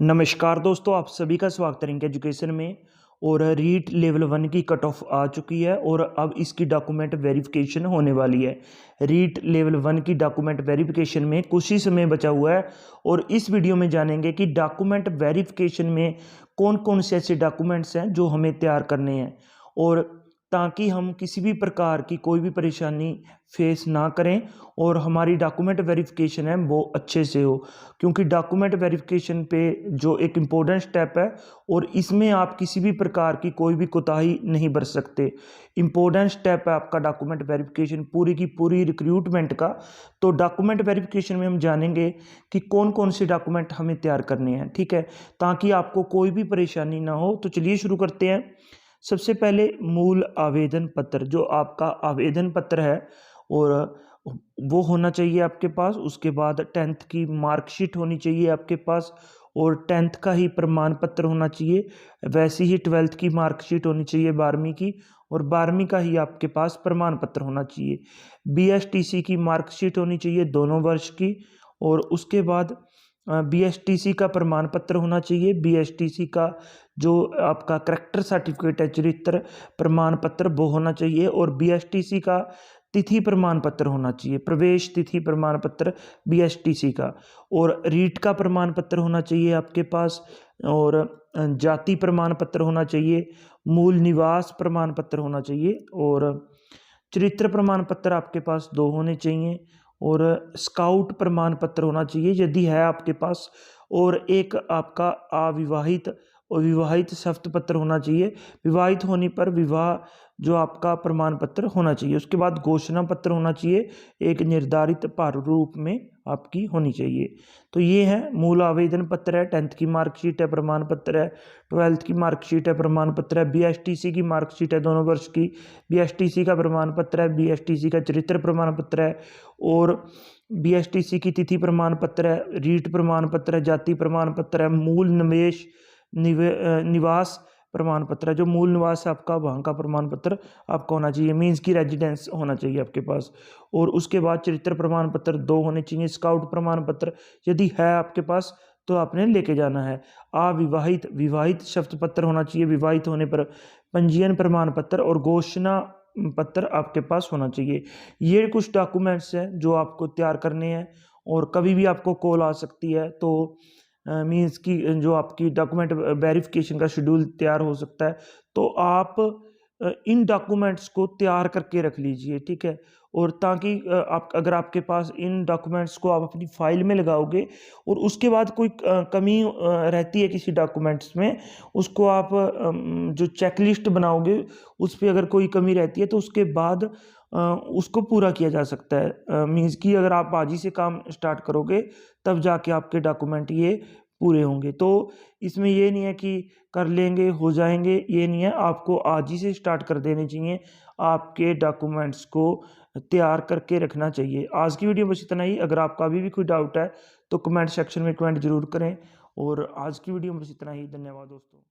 नमस्कार दोस्तों, आप सभी का स्वागत है इनके एजुकेशन में। और रीट लेवल 1 की कट ऑफ आ चुकी है और अब इसकी डॉक्यूमेंट वेरिफिकेशन होने वाली है। रीट लेवल 1 की डॉक्यूमेंट वेरिफिकेशन में कुछ ही समय बचा हुआ है और इस वीडियो में जानेंगे कि डॉक्यूमेंट वेरिफिकेशन में कौन कौन से ऐसे डॉक्यूमेंट्स हैं जो हमें तैयार करने हैं, और ताकि हम किसी भी प्रकार की कोई भी परेशानी फेस ना करें और हमारी डॉक्यूमेंट वेरिफिकेशन है वो अच्छे से हो। क्योंकि डॉक्यूमेंट वेरिफिकेशन पे जो एक इम्पोर्टेंट स्टेप है और इसमें आप किसी भी प्रकार की कोई भी कोताही नहीं बरत सकते। इम्पोर्टेंट स्टेप है आपका डॉक्यूमेंट वेरिफिकेशन पूरी की पूरी रिक्रूटमेंट का। तो डॉक्यूमेंट वेरिफिकेशन में हम जानेंगे कि कौन कौन से डॉक्यूमेंट हमें तैयार करने हैं, ठीक है, ताकि आपको कोई भी परेशानी ना हो। तो चलिए शुरू करते हैं। सबसे पहले मूल आवेदन पत्र, जो आपका आवेदन पत्र है और वो होना चाहिए आपके पास। उसके बाद 10th की मार्कशीट होनी चाहिए आपके पास और 10th का ही प्रमाण पत्र होना चाहिए। वैसे ही 12th की मार्कशीट होनी चाहिए 12वीं की, और 12वीं का ही आपके पास प्रमाण पत्र होना चाहिए। बीएसटीसी की मार्कशीट होनी चाहिए दोनों वर्ष की, और उसके बाद बीएसटीसी का प्रमाण पत्र होना चाहिए। बीएसटीसी का जो आपका करेक्टर सर्टिफिकेट है, चरित्र प्रमाण पत्र, वो होना चाहिए। और बीएसटीसी का तिथि प्रमाण पत्र होना चाहिए, प्रवेश तिथि प्रमाण पत्र बीएसटीसी का। और रीट का प्रमाण पत्र होना चाहिए आपके पास, और जाति प्रमाण पत्र होना चाहिए, मूल निवास प्रमाण पत्र होना चाहिए, और चरित्र प्रमाण पत्र आपके पास 2 होने चाहिए, और स्काउट प्रमाण पत्र होना चाहिए यदि है आपके पास, और एक आपका अविवाहित और विवाहित शपथ पत्र होना चाहिए। विवाहित होने पर विवाह जो आपका प्रमाण पत्र होना चाहिए। उसके बाद घोषणा पत्र होना चाहिए, एक निर्धारित प्रारूप में आपकी होनी चाहिए। तो ये है मूल आवेदन पत्र है, 10th की मार्कशीट है, प्रमाण पत्र है, 12th की मार्कशीट है, प्रमाण पत्र है, बीएसटीसी की मार्कशीट है दोनों वर्ष की, बीएसटीसी का प्रमाण पत्र है, बीएसटीसी का चरित्र प्रमाण पत्र है, और बीएसटीसी की तिथि प्रमाण पत्र है, रीट प्रमाण पत्र है, जाति प्रमाण पत्र है, मूल निवेश निवास प्रमाण पत्र है, जो मूल निवास है आपका वहाँ का प्रमाण पत्र आपका होना चाहिए, मीन्स की रेजिडेंस होना चाहिए आपके पास। और उसके बाद चरित्र प्रमाण पत्र 2 होने चाहिए। स्काउट प्रमाण पत्र यदि है आपके पास तो आपने लेके जाना है। अविवाहित विवाहित शपथ पत्र होना चाहिए, विवाहित होने पर पंजीयन प्रमाण पत्र और घोषणा पत्र आपके पास होना चाहिए। ये कुछ डॉक्यूमेंट्स हैं जो आपको तैयार करने हैं, और कभी भी आपको कॉल आ सकती है तो मीन्स की जो आपकी डॉक्यूमेंट वेरिफिकेशन का शेड्यूल तैयार हो सकता है। तो आप इन डॉक्यूमेंट्स को तैयार करके रख लीजिए, ठीक है। और ताकि आप अगर आपके पास इन डॉक्यूमेंट्स को आप अपनी फाइल में लगाओगे और उसके बाद कोई कमी रहती है किसी डॉक्यूमेंट्स में, उसको आप जो चेकलिस्ट बनाओगे उस पर अगर कोई कमी रहती है तो उसके बाद उसको पूरा किया जा सकता है। मीन्स कि अगर आप आज ही से काम स्टार्ट करोगे तब जाके आपके डॉक्यूमेंट ये पूरे होंगे। तो इसमें ये नहीं है कि कर लेंगे हो जाएंगे, ये नहीं है, आपको आज ही से स्टार्ट कर देने चाहिए। आपके डॉक्यूमेंट्स को तैयार करके रखना चाहिए। आज की वीडियो बस इतना ही। अगर आपका अभी भी कोई डाउट है तो कमेंट सेक्शन में कमेंट जरूर करें। और आज की वीडियो में बस इतना ही। धन्यवाद दोस्तों।